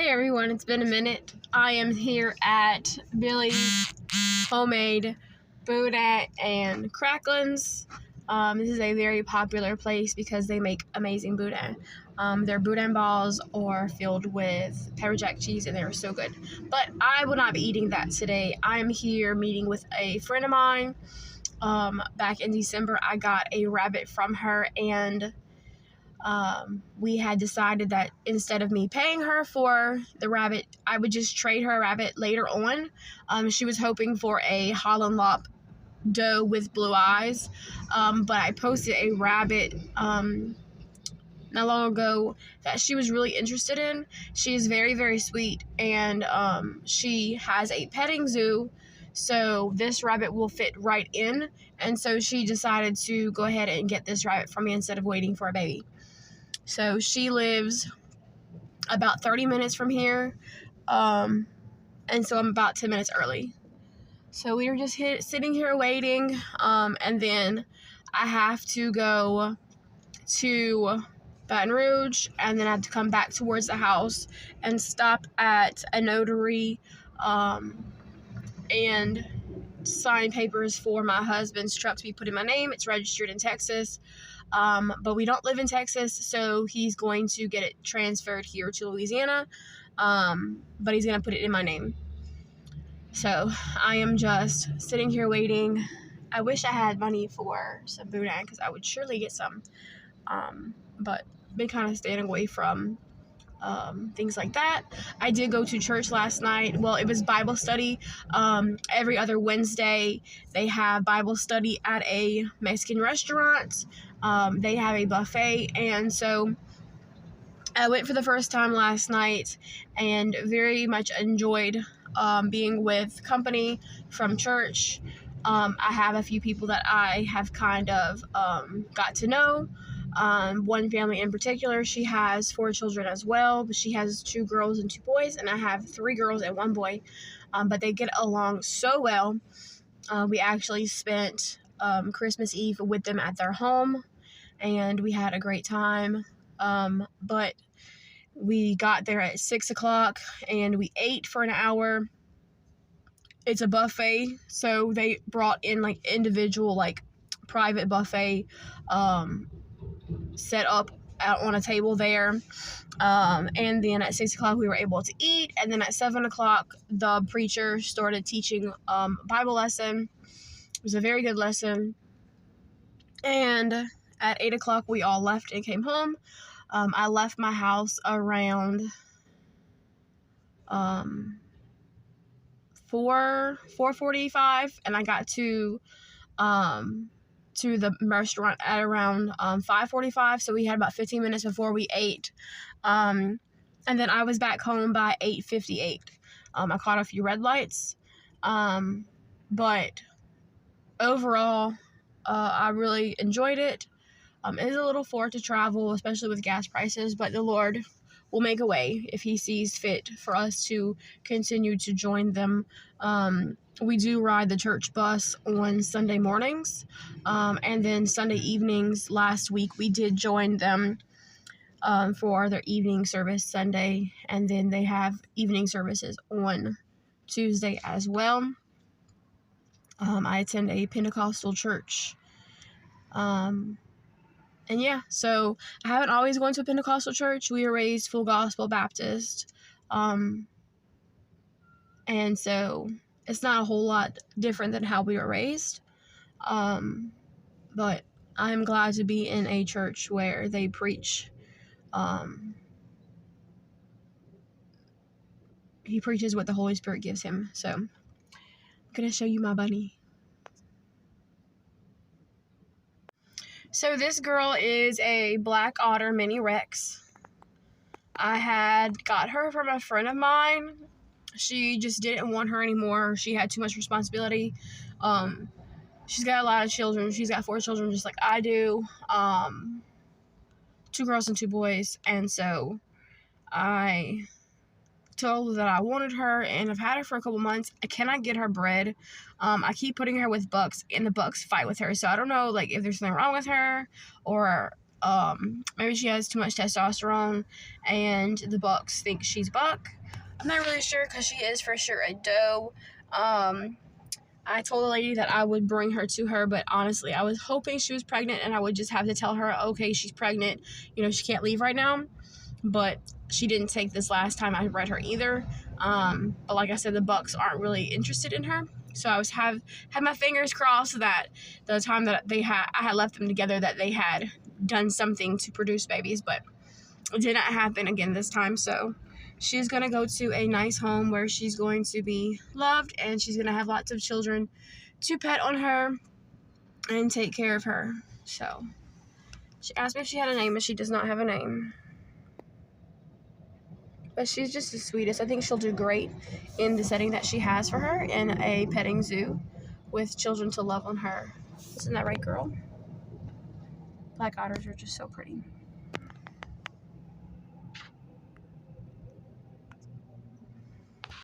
Hey everyone, it's been a minute. I am here at Billy's Homemade Boudin and Cracklins. This is a very popular place because they make amazing boudin. Their boudin balls are filled with pepper jack cheese and they're so good. But I will not be eating that today. I'm here meeting with a friend of mine. Back in December, I got a rabbit from her, and we had decided that instead of me paying her for the rabbit, I would just trade her a rabbit later on. She was hoping for a Holland Lop doe with blue eyes, but I posted a rabbit not long ago that she was really interested in. She is very, very sweet, and she has a petting zoo, so this rabbit will fit right in, and so she decided to go ahead and get this rabbit from me instead of waiting for a baby. So she lives about 30 minutes from here, and so I'm about 10 minutes early. So we were just sitting here waiting, and then I have to go to Baton Rouge, and then I have to come back towards the house and stop at a notary and sign papers for my husband's truck to be put in my name. It's registered in Texas. But we don't live in Texas, so he's going to get it transferred here to Louisiana, but he's going to put it in my name. So I am just sitting here waiting. I wish I had money for some boudin because I would surely get some, but been kind of staying away from things like that. I did go to church last night. Well, it was Bible study. Every other Wednesday, they have Bible study at a Mexican restaurant. They have a buffet, and so I went for the first time last night and very much enjoyed being with company from church. I have a few people that I have kind of got to know. One family in particular, she has 4 children as well, but she has 2 girls and 2 boys, and I have 3 girls and 1 boy, but they get along so well. We actually spent Christmas Eve with them at their home, and we had a great time, but we got there at 6 o'clock, and we ate for an hour. It's a buffet, so they brought in, individual, private buffet, set up out on a table there, and then at 6 o'clock we were able to eat, and then at 7 o'clock the preacher started teaching Bible lesson. It was a very good lesson, and at 8 o'clock we all left and came home. I left my house around 4:45, and I got to the restaurant at around 5:45, so we had about 15 minutes before we ate, and then I was back home by 8:58. I caught a few red lights, but overall I really enjoyed it. It is a little far to travel, especially with gas prices, but the Lord will make a way if he sees fit for us to continue to join them. We do ride the church bus on Sunday mornings, and then Sunday evenings. Last week we did join them for their evening service Sunday, and then they have evening services on Tuesday as well. I attend a Pentecostal church, and yeah, so I haven't always gone to a Pentecostal church. We were raised full gospel Baptist, and so it's not a whole lot different than how we were raised, but I'm glad to be in a church where they preach. He preaches what the Holy Spirit gives him. So I'm going to show you my bunny. So this girl is a Black Otter Mini Rex. I had got her from a friend of mine. She just didn't want her anymore. She had too much responsibility. She's got a lot of children. She's got 4 children just like I do. 2 girls and 2 boys. And so I told her that I wanted her, and I've had her for a couple months. I cannot get her bred. I keep putting her with bucks, and the bucks fight with her. So I don't know, if there's something wrong with her, or maybe she has too much testosterone and the bucks think she's buck. I'm not really sure because she is for sure a doe. I told the lady that I would bring her to her, but honestly, I was hoping she was pregnant and I would just have to tell her, okay, she's pregnant. You know, she can't leave right now. But she didn't take this last time I read her either. But like I said, the bucks aren't really interested in her. So I had my fingers crossed that the time that I had left them together, that they had done something to produce babies, but it did not happen again this time. So she's going to go to a nice home where she's going to be loved and she's going to have lots of children to pet on her and take care of her. So she asked me if she had a name, and she does not have a name. But she's just the sweetest. I think she'll do great in the setting that she has for her in a petting zoo with children to love on her. Isn't that right, girl? Black otters are just so pretty.